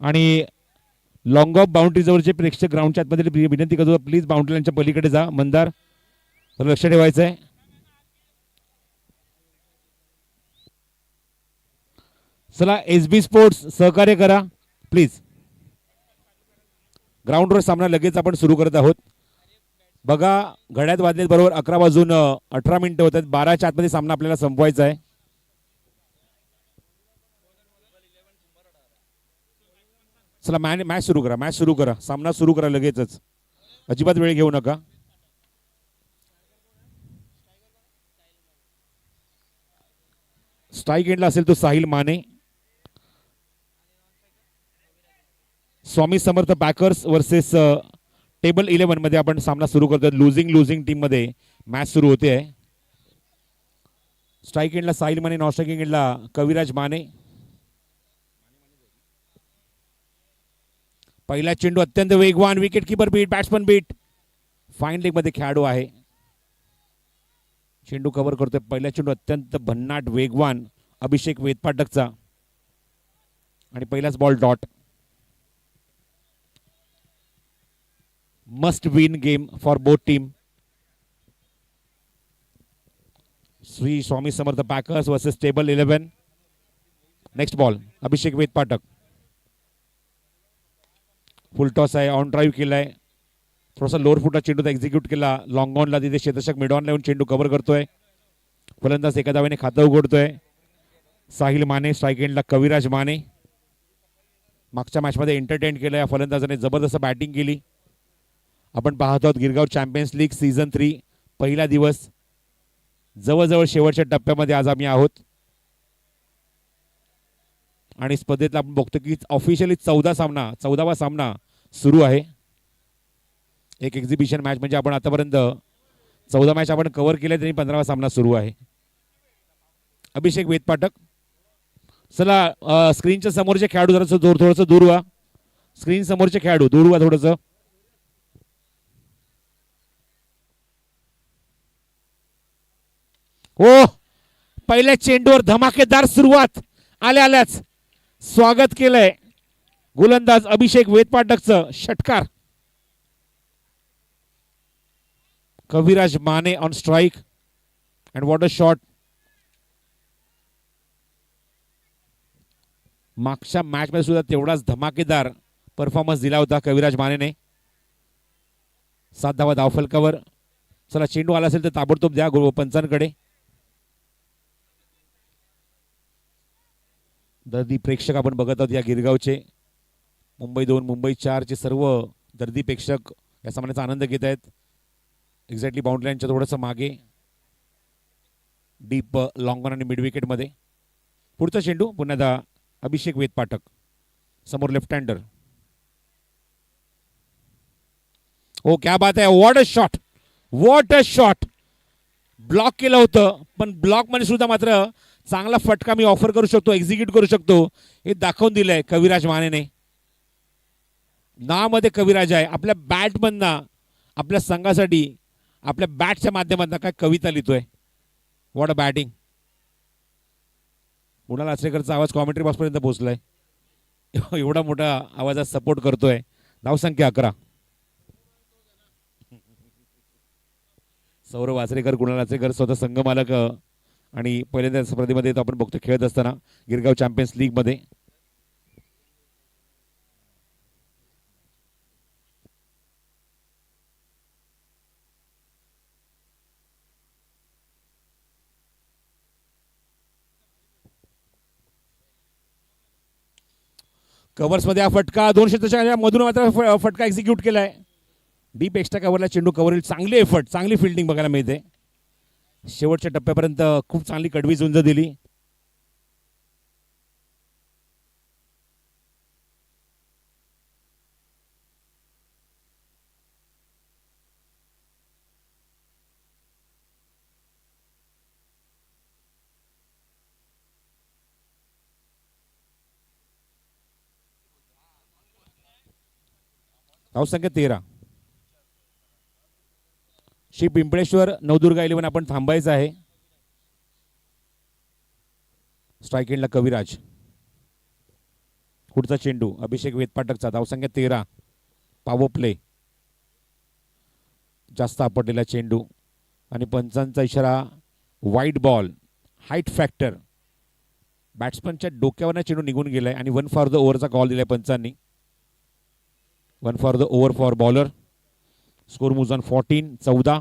आणि long of boundary जवळचे प्रेक्षक ग्राउंडच्या आतमध्ये विनंती करतो प्लीज बाउंड्री लाईनच्या पलीकडे जा. मंदार लक्ष ठेवायचं आहे. चला SB स्पोर्ट्स सहकार्य करा प्लीज. ग्राउंडवर सामना लगेच आपण सुरू करत आहोत. बघा घड्यात वाजलेत बरोबर 11:18 होत आहेत. 12च्या आतमध्ये सामना आपल्याला संपवायचा आहे. चला मॅच सुरू करा सामना सुरू करा लगेचच. अजिबात वेळ घेऊ नका. स्ट्राईक एंडला असेल तो साहिल माने. स्वामी समर्थ पॅकर्स वर्सेस टेबल 11 मध्ये आपण सामना सुरू करतो. लुझिंग टीम मध्ये मॅच सुरू होते आहे. स्ट्राईक एंडला साहिल माने, नॉन स्ट्राईकिंग एंडला कविराज माने. पहिला चेंडू अत्यंत वेगवान, wicket keeper beat, batsman beat. Fine leg मध्ये खेळाडू आहे. चेंडू कव्हर करतोय. पहिला चेंडू अत्यंत भन्नाट वेगवान अभिषेक वेदपाटकचा आणि पहिलाच ball dot. Must win game for both team. Shri Swami Samarth packers versus table 11. Next ball Abhishek Vedpathak. Full toss आहे. ऑन ड्राईव्ह केलाय. थोडासा लोअर फुटला चेंडू एक्झिक्यूट केला. लॉंग ऑनला तिथे क्षेत्ररक्षक मिड ऑन लावून चेंडू कव्हर करतोय. फलंदाज एका धावेने खातं उघडतोय. साहिल माने. स्ट्राईक एंडला कविराज माने. मागच्या मॅचमध्ये एंटरटेन केलं या फलंदाजाने. जबरदस्त बॅटिंग केली. आपण पाहत आहोत गिरगाव चॅम्पियन्स लीग सीझन 3 पहिला दिवस. जवळजवळ शेवटच्या टप्प्यामध्ये आज आम्ही आहोत आणि स्पर्धेतला आपण बघतो की ऑफिशियली 14वा सामना सुरू आहे. एक एक्झिबिशन मॅच म्हणजे आपण आतापर्यंत 14 मॅच आपण कव्हर केले तरी 15वा सामना सुरू आहे. अभिषेक वेदपाटक. चला स्क्रीनच्या समोरचे खेळाडू थोडंसं दूर व्हा. स्क्रीन समोरचे खेळाडू दूर व्हा थोडंसं. हो पहिल्या चेंडूवर धमाकेदार सुरुवात. आल्याच स्वागत केलंय गोलंदाज अभिषेक वेदपाटकचं. षटकार. Kaviraj Mane on strike and what a shot. मागच्या मॅच मध्ये सुद्धा तेवढाच धमाकेदार परफॉर्मन्स दिला होता कविराज मानेने. 7 धावा धावफलकावर. चला चेंडू आला असेल तर ताबडतोब द्या पंचांकडे. दर्दी प्रेक्षक आपण बघत आहोत या गिरगावचे. मुंबई 2 मुंबई 4 चे सर्व दर्दी प्रेक्षक या सामन्याचा आनंद घेत आहेत. एक्झॅक्टली बाउंड्री लाईनच्या थोडंसं मागे डीप लॉंग ऑन आणि मिड विकेट मध्ये. पुढचा चेंडू पुन्हा अभिषेक वेदपाटक. समोर लेफ्ट हँडर. ओ क्या बात आहे. What a shot. ब्लॉक केलं होतं पण ब्लॉक मध्ये सुद्धा मात्र चांगला फटका मी ऑफर करू शकतो, एक्झिक्यूट करू शकतो हे दाखवून दिलंय कविराज मानेने. नावामध्ये कविराज आहे. आपल्या बॅटमधनं आपल्या संघासाठी आपल्या बॅटच्या माध्यमातून काय कविता लिहितोय. What a batting. कुणाल आचरेकरचा आवाज कॉमेंट्री बॉक्सपर्यंत पोहोचलाय. एवढा मोठा आवाजात सपोर्ट करतोय. धावसंख्या 11. सौरभ आचरेकर, कुणाल आचरेकर स्वतः संघ मालक आणि पहिल्यांदा स्पर्धेमध्ये आपण बघतो खेळत असताना गिरगाव चॅम्पियन्स लीग मध्ये. कव्हर्स मध्ये हा फटका 2 क्षेत्राच्या मधून मात्र फटका एक्झिक्यूट केलाय. डीप एक्स्ट्रा कव्हरला चेंडू कव्हर. चांगली एफर्ट, चांगली फिल्डिंग बघायला मिळते. शेवटच्या टप्प्यापर्यंत खूप चांगली कडवी झुंज दिली. धावसंख्या 13. श्री पिंपळेश्वर नवदुर्गा 11 आपण थांबायचं आहे. स्ट्राईक एंडला कविराज. पुढचा चेंडू अभिषेक वेदपाटकचा, धावसंख्या 13. पॉवर प्ले, जास्त आपटलेला चेंडू आणि पंचांचा इशारा वाईट बॉल. हाईट फॅक्टर, बॅट्समनच्या डोक्यावरनं चेंडू निघून गेलाय आणि 1 फॉर द ओव्हरचा कॉल दिलाय पंचांनी. 1 for the over for bowler. Score moves on 14.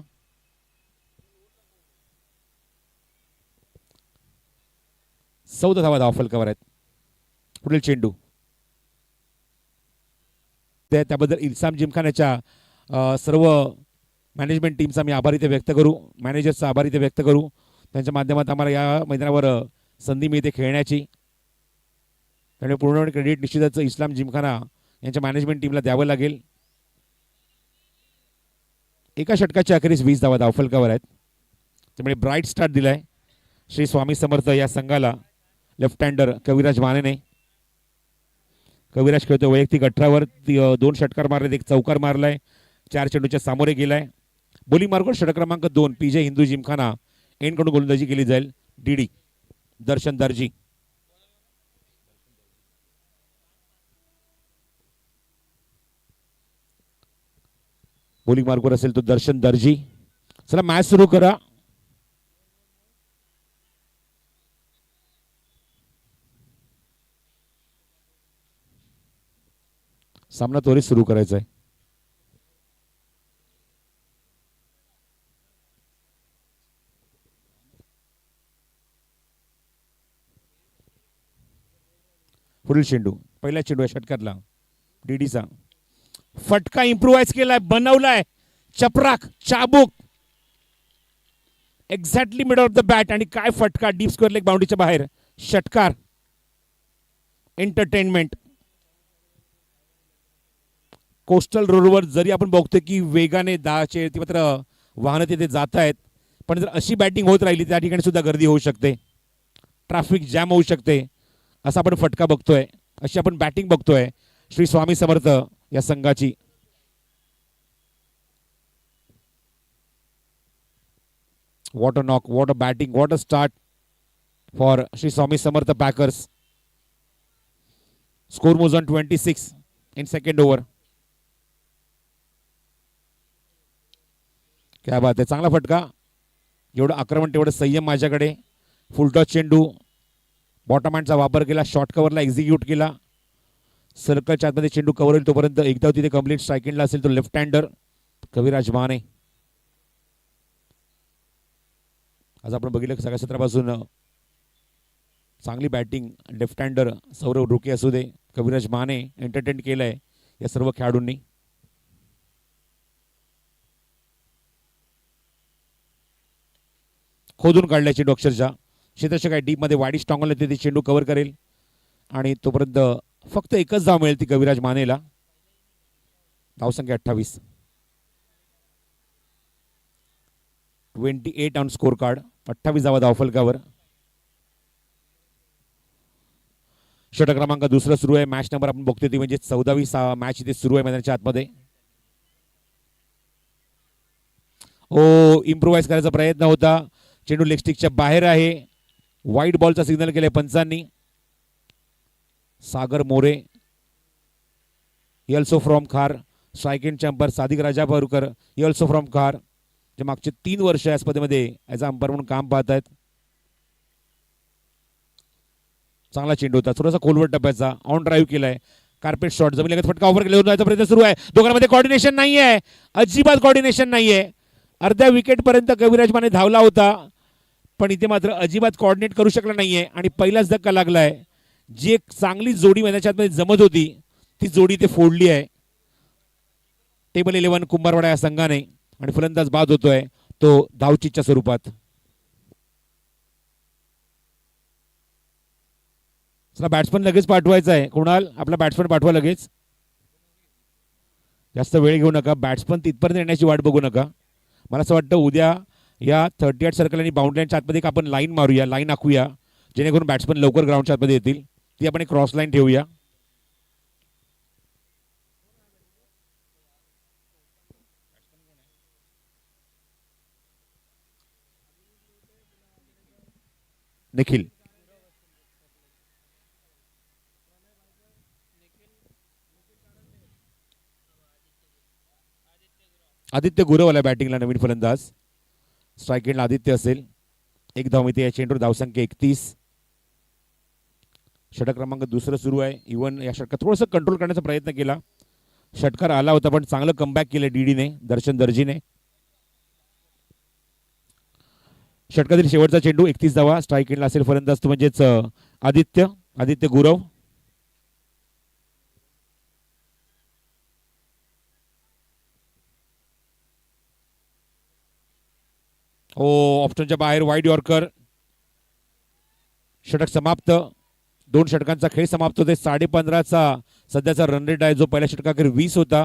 14. धावा धावफलकावर आहेत. पुढील चेंडू त्याबद्दल इल्साम जिमखानाच्या सर्व मॅनेजमेंट टीमचा मी आभारी ते व्यक्त करू, मॅनेजर्सचा आभारी ते व्यक्त करू. त्यांच्या माध्यमात आम्हाला या मैदानावर संधी मिळते खेळण्याची. त्यामुळे पूर्णपणे क्रेडिट निश्चितच इस्लाम जिमखाना यांच्या मॅनेजमेंट टीमला द्यावं लागेल. एका षटकाच्या अखेरीस 20 धावा धावफलकावर आहेत. त्यामुळे ब्राईट स्टार्ट दिलाय श्री स्वामी समर्थ या संघाला. लेफ्ट हँडर कविराज मानेने. कविराज खेळतो वैयक्तिक 18वर 2 षटकार मारले, 1 चौकार मारलाय, 4 चेंडूच्या सामोरे गेलाय. बोलिंग मार्गावर षटक क्रमांक 2 पीजे हिंदू जिमखाना एंडकडून गोलंदाजी केली जाईल. डीडी दर्शन दर्जी. बोलिंग मार्गावर असेल तो दर्शन दर्जी. चला मॅच सुरू करा. सामना त्वरित सुरू करायचा आहे. पुढील चेंडू, पहिला चेंडू आहे षटकातला डीडीचा. फटका इम्प्रुव्हाइज केलाय, बनवलाय चपराक चाबूक exactly mid of the bat. आणि काय फटका, डीप स्क्वेअर लेग बाउंड्रीच्या बाहेर. षटकार. एंटरटेनमेंट. कोस्टल रोडवर जरी आपण बघतोय की वेगाने मात्र वाहनं तिथे जात आहेत, पण जर अशी बॅटिंग होत राहिली त्या ठिकाणी सुद्धा गर्दी होऊ शकते, ट्रॅफिक जॅम होऊ शकते. असा आपण फटका बघतोय, अशी आपण बॅटिंग बघतोय श्री स्वामी समर्थ या संघाची. What a knock, what a batting, what a start for Shri Swami Samarth packers. Score moves on 26 in second over. क्या बात आहे, चांगला फटका. जेवढं आक्रमण तेवढं संयम माझ्याकडे. फुलटॉस चेंडू, बॉटम हँडचा वापर केला, शॉर्ट कव्हरला एक्झिक्यूट केला. सर्कलच्या आतमध्ये चेंडू कव्हर होईल तोपर्यंत एकदा तिथे कंप्लीट स्ट्रायकिंगला असेल तो लेफ्ट हँडर कविराज माने. आज आपण बघितलं सगळ्या सत्रापासून चांगली बॅटिंग लेफ्ट हँडर सौरव रुके असू दे, कविराज माने एंटरटेन केलंय या सर्व खेळाडूंनी. खोदून काढलाय चेंडू अक्षरशः. क्षेत्ररक्षक आहे डीप मध्ये, वाडी स्ट्रॉंगल ते चेंडू कव्हर करेल आणि तोपर्यंत फक्त एकच धाव मिळेल ती कविराज मानेला. धावसंख्या 28. 28 ऑन स्कोर कार्ड. 28 धावा धावफलकावर. षटक क्रमांक दुसरा सुरू आहे. मॅच नंबर आपण बघतोय ती म्हणजे 14वी मॅच इथे सुरू आहे मैदानाच्या आतमध्ये. ओ, इम्प्रोवाइज करायचा प्रयत्न होता, चेंडू लेग स्टिकच्या बाहेर आहे. व्हाईट बॉलचा सिग्नल केलाय पंचांनी. Sagar More also from Khar. Striking चॅम्पर सादिक राजा पारुकर ऑल्सो फ्रॉम खार, जे मागचे 3 वर्ष या स्पर्धेमध्ये ॲज अ अंपायर म्हणून काम पाहत आहेत. चांगला चेंडू होता, थोडासा खोलवर टप्प्याचा. ऑन ड्राईव्ह केलाय, कार्पेट शॉट, जमिनीलगत फटका ओव्हर केला जायचा प्रयत्न सुरू आहे. दोघांमध्ये कॉर्डिनेशन नाहीये, अजिबात कॉर्डिनेशन नाहीये. अर्ध्या विकेट पर्यंत कविराज माने धावला होता, पण इथे मात्र अजिबात कॉर्डिनेट करू शकला नाहीये आणि पहिलाच धक्का लागलाय. जी एक चांगली जोडी मैदानाच्या आतमध्ये जमत होती ती जोडी ते फोडली आहे टेबल 11 कुंभारवाडा या संघाने. आणि फलंदाज बाद होतोय तो धावचीच्या स्वरूपात. चला बॅट्समन लगेच पाठवायचा आहे. कुणाल आपला बॅट्समन पाठवा लगेच, जास्त वेळ घेऊ नका. बॅट्समन तिथपर्यंत येण्याची वाट बघू नका. मला असं वाटतं उद्या या 38 सर्कल आणि बाउंड्री लाईनच्या आतमध्ये आपण लाईन मारूया, लाईन आखूया, जेणेकरून बॅट्समन लवकर ग्राउंडच्या आतमध्ये येतील. ती आपण एक क्रॉस लाईन ठेवूया. निखिल आदित्य गुरवला बॅटिंगला नवीन फलंदाज. स्ट्राईक एंडला आदित्य असेल. 1 धाव मिळते या चेंडूवर. धावसंख्या 31. षटक क्रमांक दुसरं सुरू आहे. इव्हन या षटकात थोडंसं कंट्रोल करण्याचा प्रयत्न केला. षटकार आला होता पण चांगलं कमबॅक केलं डीडीने, दर्शन दर्जीने. षटकातील शेवटचा चेंडू 31 धावा. स्ट्राईक एंडला असेल फलंदाज तो म्हणजेच आदित्य गुरव. ऑप्शनच्या बाहेर वाईड यॉर्कर. षटक समाप्त. 2 षटकांचा खेळ समाप्त होते. 15.5चा सध्याचा रन रेट आहे, जो पहिल्या षटकाखेर 20 होता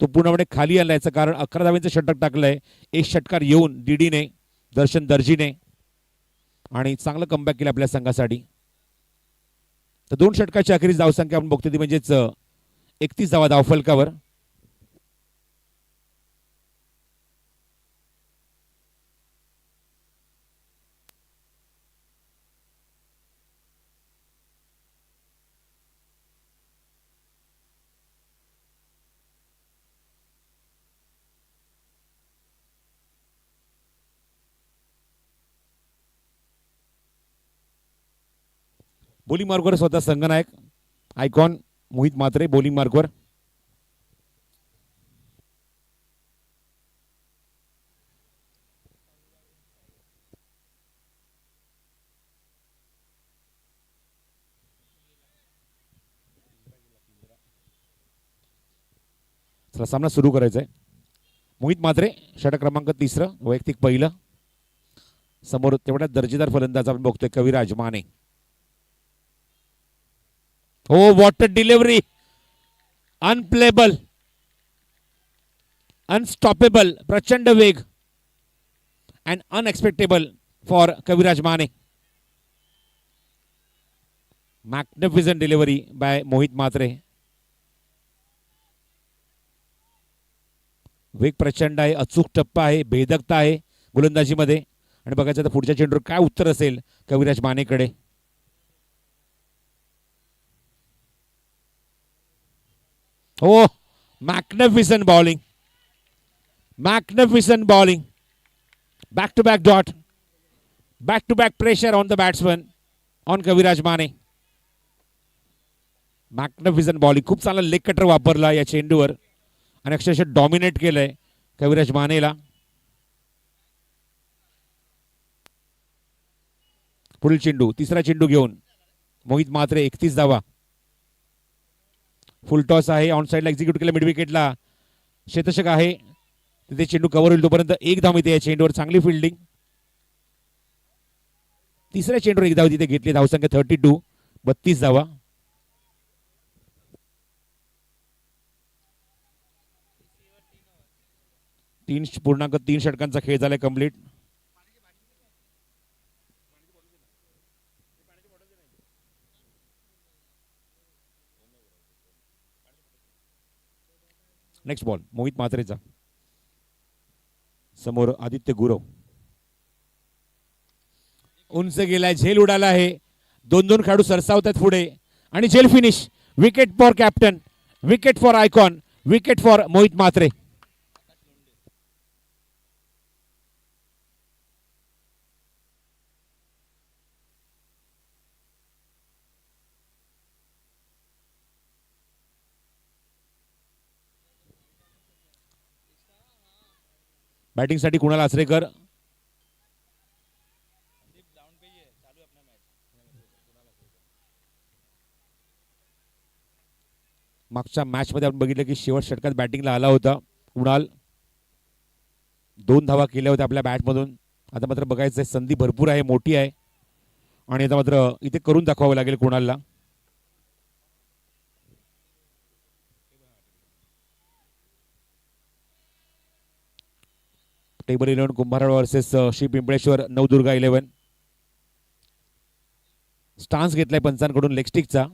तो पूर्णपणे खाली आला. याचं कारण 11 धावांचं षटक टाकलंय. 1 षटकार येऊन डीडीने, दर्शन दर्जीने, आणि चांगलं कमबॅक केलं आपल्या संघासाठी. तर 2 षटकाची अखेरीस धावसंख्या आपण बघतो ती म्हणजेच 31 धावा धावफलकावर. बॉलिंग मार्कवर स्वतः संघनायक आयकॉन मोहित म्हात्रे बॉलिंग मार्कवर. चला सामना सुरू करायचा आहे. मोहित म्हात्रे षटक क्रमांक 3, वैयक्तिक पहिलं. समोर तेवढ्या दर्जेदार फलंदाज आपण बघतोय Kaviraj Mane. What a delivery. Unplayable, unstoppable, प्रचंड वेग and unexpectable for Kaviraj Mane. Magnificent delivery by Mohit Mhatre. वेग प्रचंड आहे, अचूक टप्पा आहे, भेदकता आहे गोलंदाजीमध्ये. आणि बघायचं तर पुढच्या चेंडूवर काय उत्तर असेल कविराज मानेकडे. Magnificent bowling, magnificent bowling. Back to back dot, back to back pressure on the batsman, on Kaviraj Mane. Magnificent bowling. खूप चांगला लेग कटर वापरला या चेंडूवर आणि अक्षरशः डॉमिनेट केलंय कविराज मानेला. पुढील चेंडू, तिसरा चेंडू घेऊन मोहित म्हात्रे. 31 धावा. फुल टॉस आहे. ऑन साईडला एक्झिक्यूट केलं. मिड विकेटला शेतशक आहे, तिथे चेंडू कव्हर होईल तोपर्यंत 1 धाव मिळते या चेंडूवर. चांगली फिल्डिंग. तिसऱ्या चेंडूवर 1 धाव तिथे घेतली. धावसंख्या 32, 32 धावा. पूर्णांक 3 षटकांचा खेळ झालाय कंप्लीट. नेक्स्ट बॉल मोहित म्हात्रेचा. समोर आदित्य गुरव. उंच गेलाय, झेल उडाला आहे. 2-2 खेळाडू सरसावतात पुढे आणि झेल finish. Wicket for captain, wicket for icon, wicket for Mohit Mhatre. बॅटिंगसाठी कुणाल आचरेकर. मागच्या मॅच मध्ये आपण बघितलं की शेवट षटकात बॅटिंगला आला होता कुणाल. 2 धावा केल्या होत्या आपल्या बॅटमधून. आता मात्र बघायचं संधी भरपूर आहे, मोठी आहे आणि आता मात्र इथे करून दाखवावं लागेल कुणालला. Table 11 Kumbharwad versus Shri Pimpleshwar Navdurga 11. Stance घेतलाय पंचांकडून लेग स्टिकचा.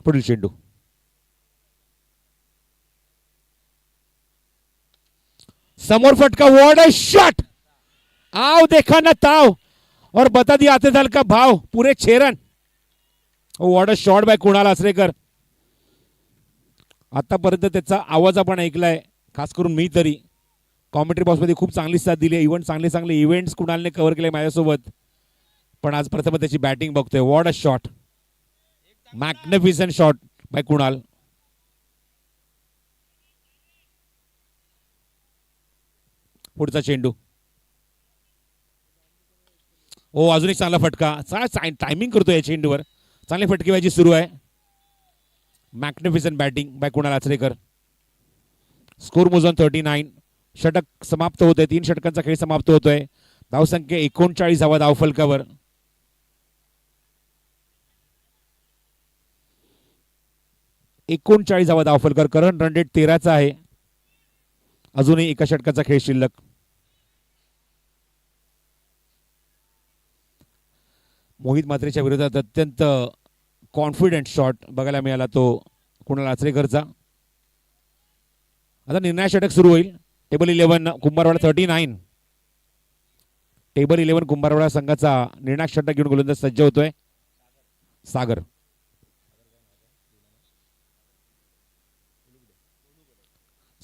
पुढील चेंडू. समोर फटका. What a shot. आओ देखा ना ताव और बता दिया आते दल का भाव. पूरे 6 run. What a shot bye Kunal Achrekar. आतापर्यंत त्याचा आवाज आपण ऐकलाय, खास करून मी तरी. कॉमेंट्री बॉक्समध्ये खूप चांगली साथ दिली आहे. इव्हन चांगले चांगले इव्हेंट्स कुणालने कव्हर केले माझ्यासोबत. पण आज प्रथम त्याची बॅटिंग बघतोय. What a shot, magnificent shot bye Kunal. पुढचा चेंडू. ओ, अजून एक चांगला फटका. टायमिंग करतोय या चेंडूवर. चांगली फटकेबाजी सुरू आहे. Magnificent batting by Kunal Achrekar. Score मोजून 39. षटक समाप्त होतोय. 3 षटकांचा खेळ समाप्त होतोय. धावसंख्या 39 धावा धावफलकावर. धावा धावफलकावर. करंट रन रेट 13चा आहे. अजूनही एका षटकाचा खेळ शिल्लक. मोहित म्हात्रेच्या विरोधात अत्यंत कॉन्फिडंट शॉट बघायला मिळाला तो कुणाल आचरेकरचा. आता निर्णायक षटक सुरू होईल. टेबल 11 कुंभारवाडा 39. टेबल 11 कुंभारवाडा संघाचा निर्णायक षटक घेऊन गोलंदाज सज्ज होतोय. सागर.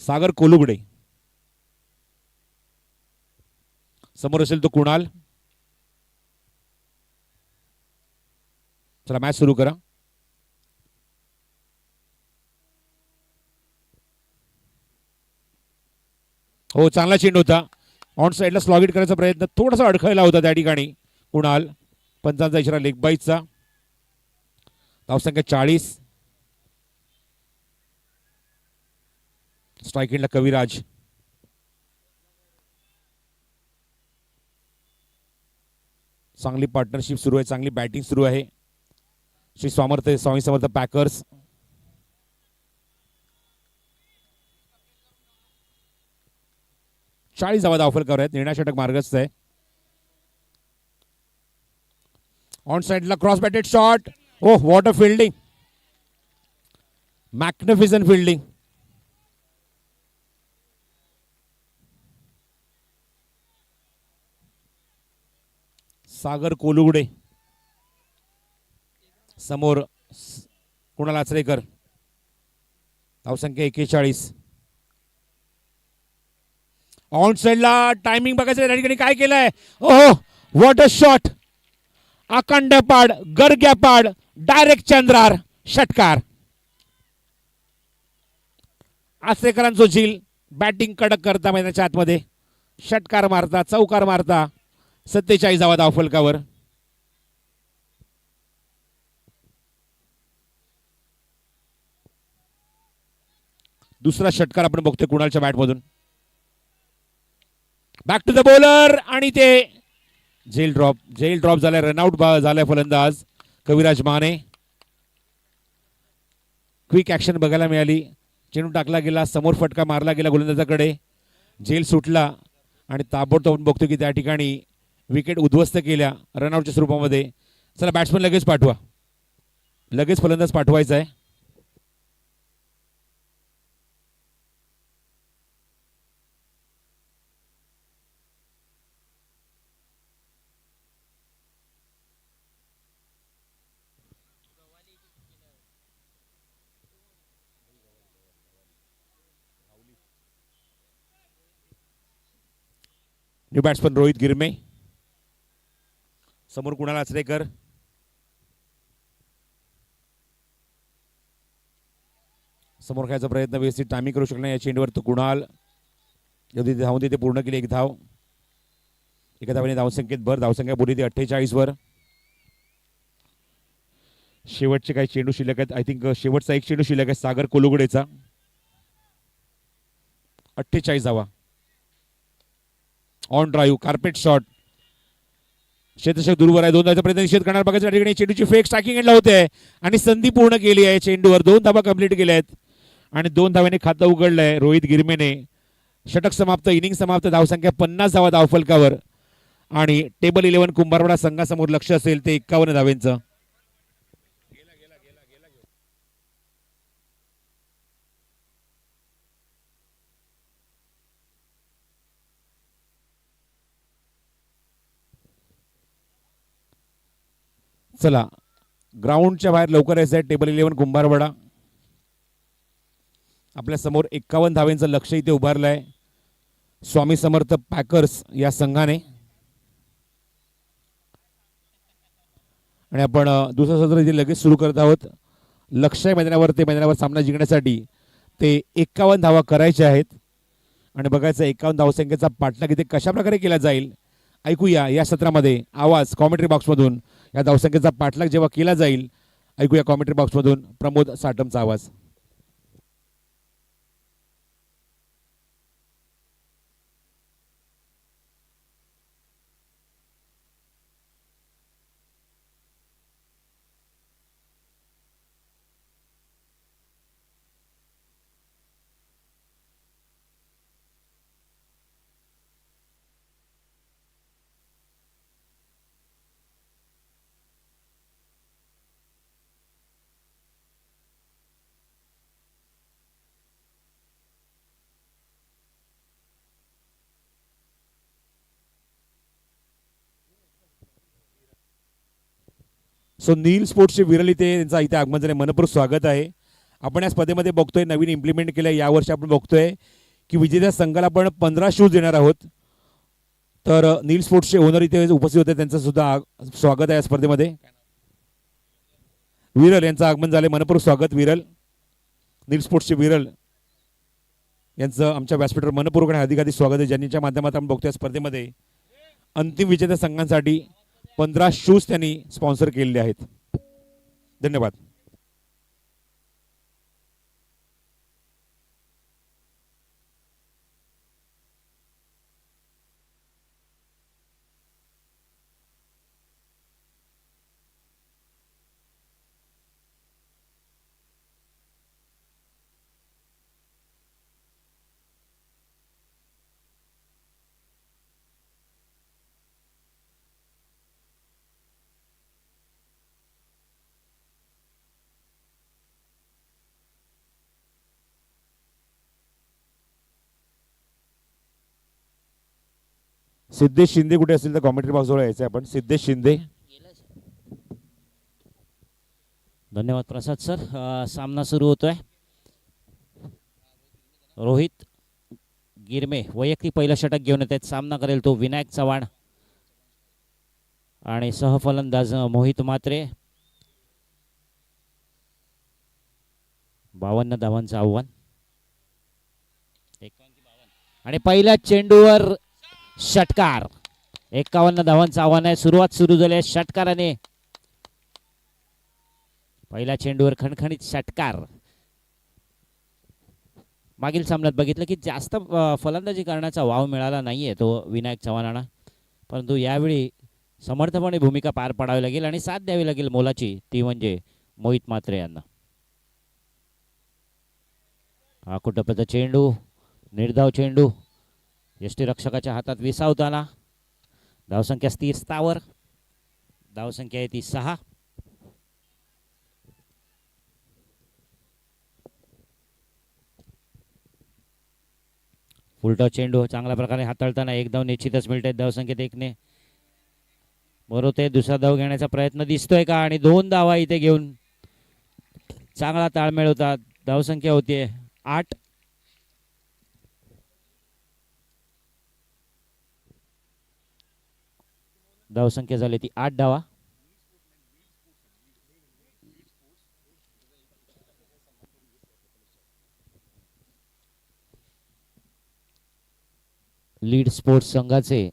सागर कोलुगडे. समोर असेल तो कुणाल. चला मॅच सुरू करा. हो, चांगला चेंडू होता. ऑन साईडला स्लॉगिट करायचा प्रयत्न थोडासा अडखळला होता त्या ठिकाणी. कुणाल. पंचांचा इशारा लेग बाईटचा. धावसंख्या 40. स्ट्राईक एंडला कविराज. चांगली पार्टनरशिप सुरू आहे. चांगली बॅटिंग सुरू आहे. श्री स्वामी समर्थ पॅकर्स. धावा धावफलकावर आहेत. निर्णायक षटक मार्गस्थ आहे. ऑन साइडला cross batted shot. Oh, what a fielding. Magnificent fielding. Sagar Kolugade. समोर कुणाल आचरेकर. धावसंख्या 41. ऑन साइडला टायमिंग बघायचं त्या ठिकाणी काय केलंय. ओह, व्हॉट अ शॉट. अखंड पाड, गरग्या पाड, डायरेक्ट चंद्रार. षटकार. आचरेकरांचो झील बॅटिंग कडक करता मैदानाच्या आतमध्ये. षटकार मारता, चौकार मारता. 47 धावा धावफलकावर. दुसरा षटकार आपण बघतोय कुणालच्या बॅटमधून. बॅक टू द बॉलर आणि ते झेल ड्रॉप झालाय. रनआउट झालाय फलंदाज कविराज माने. क्विक ऍक्शन बघायला मिळाली. चेंडू टाकला गेला, समोर फटका मारला गेला गोलंदाजाकडे. झेल सुटला आणि ताबडतोब बघतो की त्या ठिकाणी विकेट उद्ध्वस्त केल्या रनआउटच्या स्वरूपामध्ये. चला बॅट्समन लगेच पाठवा. लगेच फलंदाज पाठवायचा आहे. New batsman Rohit Girme. समोर कुणाल आचरेकर. समोर खेळायचा प्रयत्न व्यवस्थित टायमिंग करू शकला या चेंडूवर तो कुणाल. धावून तिथे पूर्ण केली 1 धाव. एका धावेने धावसंख्येत भर. धावसंख्या बुरी ती 48 वर. शेवटचे काही चेंडू शिल्लक आहेत. आय थिंक शेवटचा एक चेंडू शिल्लक आहे सागर कोलुगडेचा. 48 धावा. On drive carpet shot. क्षेत्ररक्षक दूरवर आहे. 2 धावाचा प्रयत्न निषेध करणार बघायच्या ठिकाणी चेंडूची फेक स्ट्रायकिंग एंडला होते आणि संधी पूर्ण केली आहे. चेंडूवर 2 धावा कंप्लीट केल्या आहेत आणि 2 धावांनी खातं उघडलंय रोहित गिरमेने. षटक समाप्त, इनिंग समाप्त. धावसंख्या 50 धावा धावफलकावर आणि टेबल 11 कुंभारवाडा संघासमोर लक्ष असेल ते 51 धावेंचं. चला ग्राउंडच्या बाहेर लवकर यायचं आहे टेबल 11 कुंभारवाडा. आपल्या समोर 51 धावांचं लक्ष इथे उभारलं आहे स्वामी समर्थ पॅकर्स या संघाने. आणि आपण दुसरं सत्र इथे लगेच सुरू करत आहोत. लक्ष आहे मैदानावर, ते मैदानावर सामना जिंकण्यासाठी ते 51 धावा करायच्या आहेत आणि बघायचं 51 धावसंख्येचा पाठलाग इथे कशा प्रकारे केला जाईल. ऐकूया या सत्रामध्ये आवाज कॉमेंट्री बॉक्समधून. या धावसंख्येचा पाठलाग जेव्हा केला जाईल ऐकूया कॉमेंट्री बॉक्समधून प्रमोद साटमचा आवाज. सो नील स्पोर्ट्सचे विरल इथे त्यांचा इथे आगमन झाले, मनपूर्वक स्वागत आहे. आपण या स्पर्धेमध्ये बघतोय नवीन इम्प्लिमेंट केलं यावर्षी. आपण बघतोय की विजेत्या संघाला आपण 15 शूज देणार आहोत. तर नील स्पोर्ट्सचे ओनर इथे उपस्थित होते, त्यांचं सुद्धा स्वागत आहे या स्पर्धेमध्ये. विरल यांचं आगमन झाले, मनपूर्वक स्वागत विरल. नील स्पोर्ट्सचे विरल यांचं आमच्या व्यासपीठावर मनपूर्वक आणि अधिकाधिक स्वागत आहे, ज्यांच्या माध्यमातून आपण बघतोय स्पर्धेमध्ये अंतिम विजेत्या संघांसाठी 15 शूज त्यांनी स्पॉन्सर केलेले आहेत. धन्यवाद. सिद्धेश शिंदे कुठे असतील तर कॉमेंट्री बॉक्सवर यायचं आपण. सिद्धेश शिंदे. धन्यवाद प्रसाद सर. सामना सुरू होतोय. रोहित गिरमे वैयक्तिक पहिलं षटक घेऊन येत आहेत. सामना करेल तो विनायक चव्हाण आणि सहफलंदाज मोहित म्हात्रे. 52 धावांचं आव्हान आणि पहिल्या चेंडूवर षटकार. 51 धावांचं आव्हान आहे. सुरुवात सुरू झाली षटकाराने. पहिल्या चेंडूवर खणखणीत षटकार. मागील सामन्यात बघितलं की जास्त फलंदाजी करण्याचा वाव मिळाला नाहीये तो विनायक चव्हाणांना, परंतु यावेळी समर्थपणे भूमिका पार पाडावी लागेल आणि साथ द्यावी लागेल मोलाची, ती म्हणजे मोहित म्हात्रे यांना. हा कुटपचा चेंडू, निर्धाव चेंडू यष्टीरक्षकाच्या हातात विसावताना. धावसंख्या स्थिर स्थावर. धावसंख्या आहे ती 6. फुलटॉस चेंडू चांगल्या प्रकारे हाताळताना एक धाव निश्चितच मिळते. धावसंख्येत 1ने बरोबर ते दुसरा धाव घेण्याचा प्रयत्न दिसतोय का, आणि 2 धावा इथे घेऊन चांगला ताळमेळ होता. धावसंख्या होती 8. धावसंख्या झाली ती 8 धावा. लीड स्पोर्ट्स संघाचे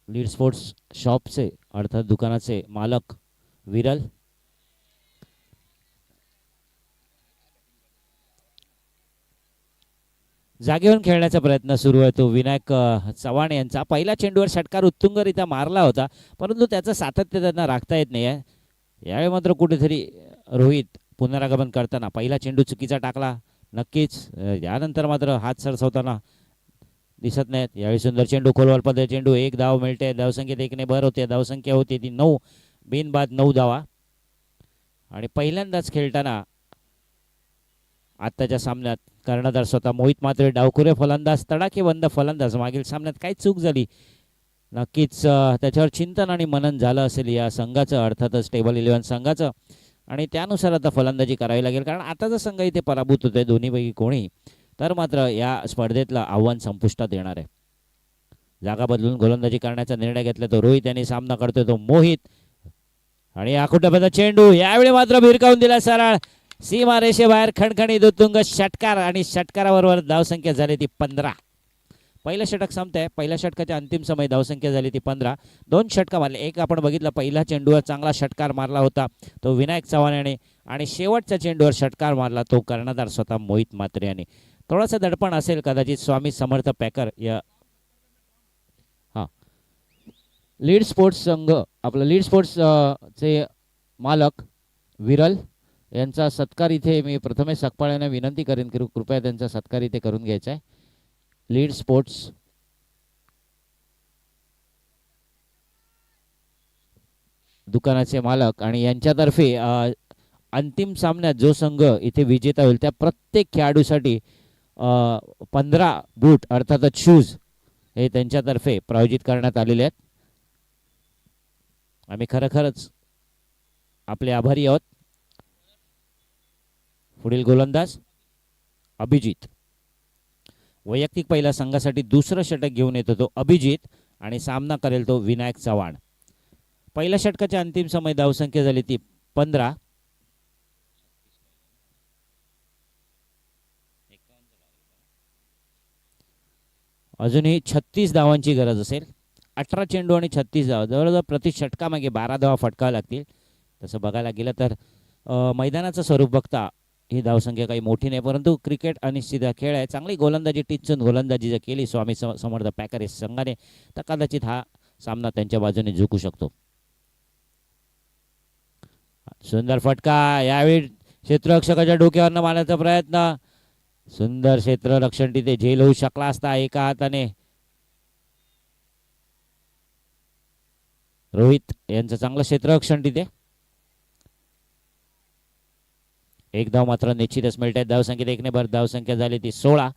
लीड स्पोर्ट्स शॉपचे अर्थात दुकानाचे मालक विरल. जागेवर खेळण्याचा प्रयत्न सुरू आहे तो विनायक चव्हाण यांचा. पहिल्या चेंडूवर षटकार उत्तुंगरित्या मारला होता, परंतु त्याचं सातत्य त्यांना राखता येत नाही आहे. यावेळी मात्र कुठेतरी रोहित पुनरागमन करताना पहिला चेंडू चुकीचा टाकला. नक्कीच यानंतर मात्र हात सरसवताना दिसत नाहीत. यावेळी सुंदर चेंडू, खोलवर पद्धत चेंडू, 1 धाव मिळते. धावसंख्येत 1ने भर होते. धावसंख्या होती ती 9. बिनबाद 9 धावा. आणि पहिल्यांदाच खेळताना आत्ताच्या सामन्यात कर्णधार स्वतः मोहित म्हात्रे, डावखुरे फलंदाज, तडाखेबंद फलंदाज. मागील सामन्यात काय चूक झाली नक्कीच त्याच्यावर चिंतन आणि मनन झालं असेल या संघाचं, अर्थातच टेबल 11 संघाचं. आणि त्यानुसार आता फलंदाजी करावी लागेल, कारण आता जर संघ इथे पराभूत होते दोन्हीपैकी कोणी, तर मात्र या स्पर्धेतलं आव्हान संपुष्टात येणार आहे. जागा बदलून गोलंदाजी करण्याचा निर्णय घेतला तो रोहित यांनी, सामना करतोय तो मोहित. आणि आखुटाबाचा चेंडू यावेळी मात्र भिरकावून दिला सरळ सीमा रेषेबाहेर. खणखणीत उत्तुंग षटकार आणि षटकाराबरोबर धावसंख्या झाली ती 15. पहिलं षटक संपतंय. पहिल्या षटकाच्या अंतिम समय धावसंख्या झाली ती 15. 2 षटका मारले. एक आपण बघितलं पहिला चेंडूवर चांगला षटकार मारला होता तो विनायक चव्हाण याने, आणि शेवटच्या चेंडूवर षटकार मारला तो कर्णधार स्वतः मोहित म्हात्रे याने. थोडासा दडपण असेल कदाचित स्वामी समर्थ पॅकर या लीड स्पोर्ट्स संघ, आपला लीड स्पोर्ट्स चे मालक विरल यांचा सत्कार इथे मी प्रथमेश सकपाळ विनंती करेन की कृपया त्यांचा सत्कार इथे करून घ्यायचा आहे. लीड स्पोर्ट्स दुकानाचे मालक, आणि यांच्यातर्फे अंतिम सामन्यात जो संघ इथे विजेता होईल त्या प्रत्येक खेळाडूसाठी 15 बूट अर्थातच शूज हे त्यांच्यातर्फे प्रायोजित करण्यात आलेले आहेत. आम्ही खरोखरच आपले आभारी आहोत. पुढील गोलंदाज अभिजित. वैयक्तिक पहिल्या संघासाठी दुसरं षटक घेऊन येतो तो अभिजित, आणि सामना करेल तो विनायक चव्हाण. पहिल्या षटकाच्या अंतिम समय धावसंख्या झाली ती 15. अजूनही 36 धावांची गरज असेल. 18 चेंडू आणि 36 धावा, जवळजवळ प्रति षटकामागे 12 धावा फटकाव्या लागतील. तसं बघायला गेलं तर मैदानाचं स्वरूप बघता ही धावसंख्या काही मोठी नाही, परंतु क्रिकेट अनिश्चित खेळ आहे. चांगली गोलंदाजी टिचून गोलंदाजी जर केली स्वामी समर्थ पॅकर संघाने तर कदाचित हा सामना त्यांच्या बाजूने झुकू शकतो. सुंदर फटका यावेळी क्षेत्ररक्षकाच्या डोक्यावरनं मारण्याचा प्रयत्न. सुंदर क्षेत्ररक्षण तिथे झेल होऊ शकला असता एका हाताने. रोहित यांचं चांगलं क्षेत्ररक्षण तिथे. एक धाव मात्र निश्चितच मिळते. धावसंख्येत 1 ने भर धावसंख्या झाली ती 16.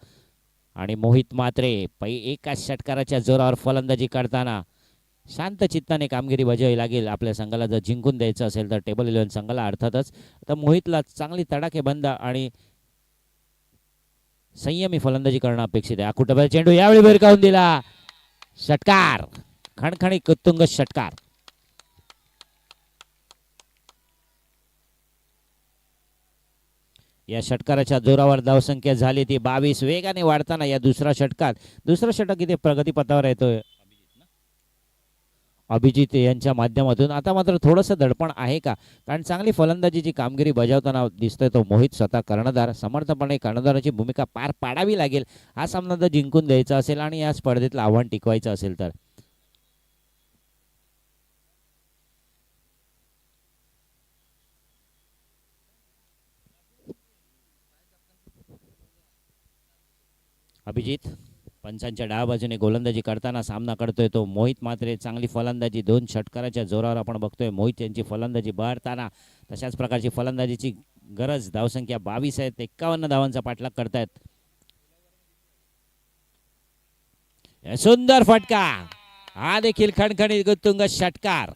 आणि मोहित म्हात्रे एकाच षटकाराच्या जोरावर फलंदाजी करताना शांत चित्ताने कामगिरी बजावावी लागेल आपल्या संघाला जर जिंकून द्यायचं असेल तर टेबल 11 संघाला अर्थातच. तर मोहितला चांगली तडाखेबंद आणि संयमी फलंदाजी करणं अपेक्षित आहे. आकुटाबाचा चेंडू यावेळी भिरकावून दिला. षटकार, खणखणी उत्तुंग षटकार. या षटकाराच्या जोरावर धावसंख्या झाली ती 22. वेगाने वाढताना या दुसऱ्या षटक इथे प्रगतीपथावर येतोय अभिजित यांच्या माध्यमातून. आता मात्र थोडंसं दडपण आहे का, कारण चांगली फलंदाजीची कामगिरी बजावताना दिसतोय तो मोहित स्वतः कर्णधार. समर्थपणे कर्णधाराची भूमिका पार पाडावी लागेल हा सामना जर जिंकून द्यायचा असेल आणि या स्पर्धेतलं आव्हान टिकवायचं असेल तर. अभिजित पंचांच्या डाव्या बाजूने गोलंदाजी करताना सामना करतोय तो मोहित म्हात्रे. चांगली फलंदाजी 2 षटकाराच्या जोरावर आपण बघतोय मोहित यांची फलंदाजी बहरताना. तशाच प्रकारची फलंदाजीची गरज. धावसंख्या 22 आहे. 51 धावांचा पाठलाग करतायत. सुंदर फटका, हा देखील खणखणीत उत्तुंग षटकार.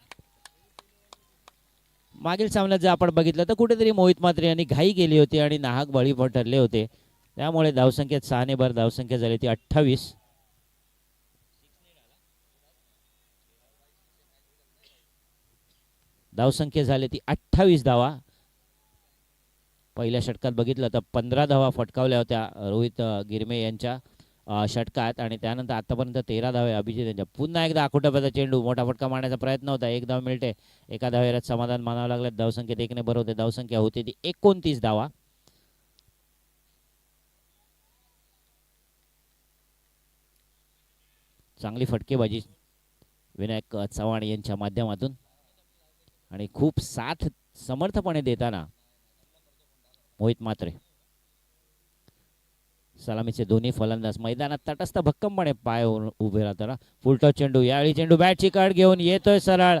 मागील सामन्यात जर आपण बघितलं तर कुठेतरी मोहित म्हात्रे यांनी घाई केली होती आणि नाहक बळी ठरले होते. त्यामुळे धावसंख्येत 6 ने भर धावसंख्या झाली ती 28. धावसंख्या झाली ती 28 धावा. पहिल्या षटकात बघितलं तर 15 धावा फटकावल्या होत्या रोहित गिरमे यांच्या षटकात, आणि त्यानंतर आतापर्यंत 13 धावे अभिजित यांच्या. पुन्हा एकदा आकुटाबाचा चेंडू, मोठा फटका मारण्याचा प्रयत्न होता. 1 धाव मिळते. एका धावेत समाधान मानावं लागलं. धावसंख्येत 1 ने भर होते. धावसंख्या होती ती 29 धावा. चांगली फटकेबाजी विनायक चव्हाण यांच्या माध्यमातून, आणि खूप साथ समर्थपणे देताना मोहित म्हात्रे. सलामीचे दोन्ही फलंदाज मैदानात तटस्थ भक्कमपणे पाय उभे राहताना. फुलटॉस चेंडू, यावेळी चेंडू बॅटची कड घेऊन येतोय सरळ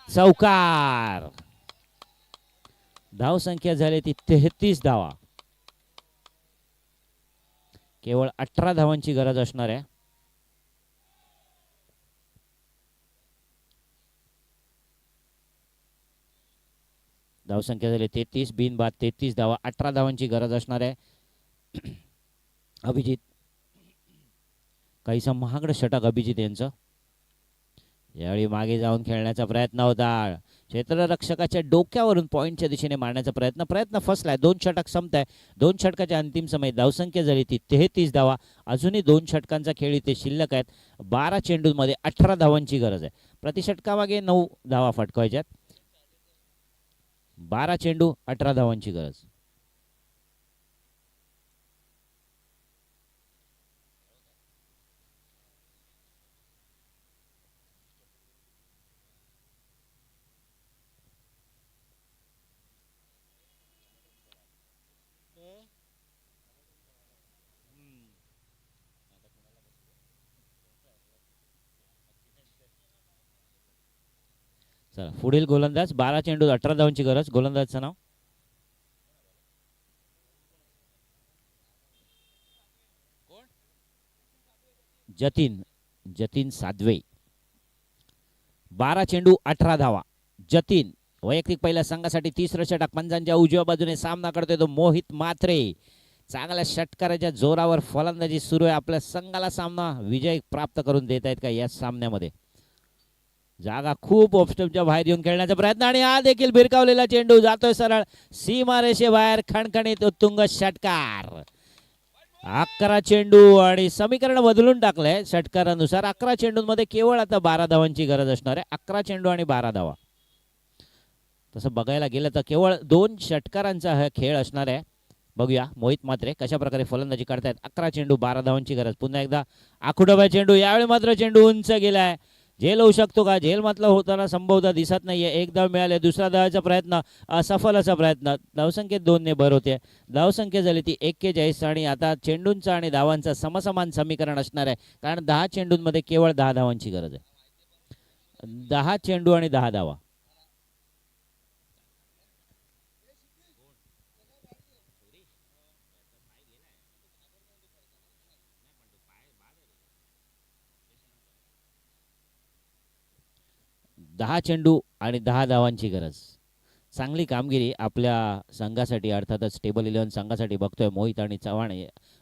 चौकार. धावसंख्या झाली ती 33 धावा. केवळ 18 धावांची गरज असणार आहे. धावसंख्या झाली 33, बिनबाद 33 धावा, 18 धावांची गरज असणार आहे. अभिजित काहीसा महागडं षटक अभिजित यांचं. यावेळी मागे जाऊन खेळण्याचा प्रयत्न होता, क्षेत्ररक्षकाच्या डोक्यावरून पॉईंटच्या दिशेने मारण्याचा प्रयत्न फसलाय. 2 षटक संपत आहे. 2 षटकाच्या अंतिम समय धावसंख्या झाली ती 33 धावा. अजूनही 2 षटकांचा खेळ इथे शिल्लक आहेत. 12 चेंडूंमध्ये 18 धावांची गरज आहे. प्रति षटकामागे 9 धावा फटकायच्यात. 12 चेंडू 18 धावांची गरज. चला पुढील गोलंदाज. 12 चेंडू 18 धावांची गरज. गोलंदाजचं नाव जतीन सादवे. 12 चेंडू 18 धावा. जतीन वैयक्तिक पहिल्या संघासाठी तिसरं षटक. पंजांच्या उजव्या बाजूने सामना करतोय तो मोहित म्हात्रे. चांगल्या षटकाराच्या जोरावर फलंदाजी सुरू आहे. आपल्या संघाला सामना विजय प्राप्त करून देत आहेत का या सामन्यामध्ये. जागा खूप ऑफस्टमच्या बाहेर येऊन खेळण्याचा प्रयत्न आणि हा देखील भिरकावलेला चेंडू जातोय सरळ सीमारेषे बाहेर. खणखणीत उत्तुंग षटकार. 11 चेंडू आणि समीकरण बदलून टाकलंय षटकारानुसार. 11 चेंडूंमध्ये केवळ आता 12 धावांची गरज असणार आहे. 11 चेंडू आणि 12 धावा. तसं बघायला गेलं तर केवळ 2 षटकारांचा हा खेळ असणार आहे. बघूया मोहित म्हात्रे कशा प्रकारे फलंदाजी करतायत. 11 चेंडू 12 धावांची गरज. पुन्हा एकदा आखुडोबा चेंडू. यावेळी मात्र चेंडू उंच गेलाय. झेल होऊ शकतो का. झेल मात्र होताना संभवता दिसत नाहीये. एक धाव मिळाले. दुसरा धावाचा प्रयत्न असफल असा प्रयत्न. धावसंख्येत 2 ने भर होते. धावसंख्या झाली ती 41 आणि आता चेंडूंचा आणि धावांचा समसमान समीकरण असणार आहे. कारण 10 चेंडूंमध्ये केवळ 10 धावांची गरज आहे. 10 चेंडू आणि 10 धावा. दहा चेंडू आणि 10 धावांची गरज. चांगली कामगिरी आपल्या संघासाठी अर्थातच टेबल 11 संघासाठी बघतोय मोहित आणि चव्हाण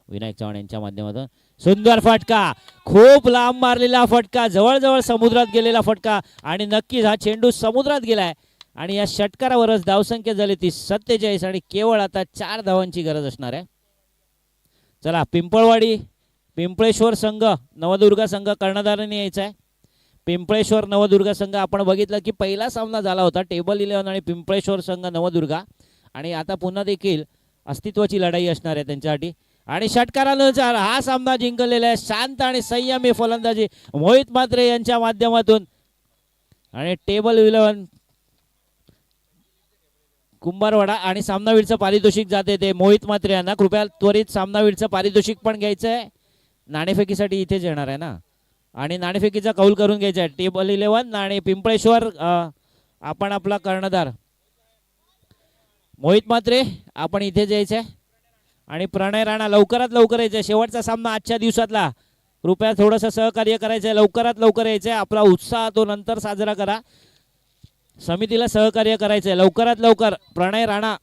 विनायक चव्हाण यांच्या माध्यमातून. सुंदर फटका. खूप लांब मारलेला फटका. जवळजवळ समुद्रात गेलेला फटका आणि नक्कीच हा चेंडू समुद्रात गेलाय आणि या षटकारावरच धावसंख्या झाली ती 47 आणि केवळ आता 4 धावांची गरज असणार आहे. चला पिंपळवाडी पिंपळेश्वर संघ नवदुर्गा संघ कर्णधाराने यायचा आहे. पिंपळेश्वर नवदुर्गा संघ आपण बघितलं की पहिला सामना झाला होता टेबल 11 आणि पिंपळेश्वर संघ नवदुर्गा आणि आता पुन्हा देखील अस्तित्वाची लढाई असणार आहे त्यांच्यासाठी. आणि षटकारानुसार हा सामना जिंकलेला आहे. शांत आणि संयमी फलंदाजी मोहित म्हात्रे यांच्या माध्यमातून आणि टेबल 11 कुंभारवाडा आणि सामनावीरचं पारितोषिक जाते ते मोहित म्हात्रे यांना. कृपया त्वरित सामनावीरचं पारितोषिक पण घ्यायचं आहे. नाणेफेकीसाठी इथेच येणार आहे ना आणि नाणेफेकीचा कौल करून घ्यायचा आहे. टेबल 11 आणि पिंपळेश्वर आपण आपला कर्णधार मोहित म्हात्रे आपण इथेच यायचं आहे आणि प्रणय राणा लवकरात लवकर यायचं आहे. शेवटचा सामना आजच्या दिवसातला. कृपया थोडंसं सहकार्य करायचं आहे. लवकरात लवकर यायचं आहे. आपला उत्साह तो नंतर साजरा करा. समितीला सहकार्य करायचं आहे. लवकरात लवकर प्रणय राणा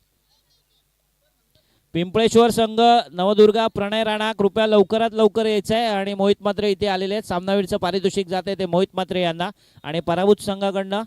पिंपळेश्वर संघ नवदुर्गा प्रणय राणा कृपया लवकरात लवकर यायचं आहे आणि मोहित म्हात्रे इथे आलेले आहेत. सामनावीरचं पारितोषिक जाते ते मोहित म्हात्रे यांना आणि पराभूत संघाकडनं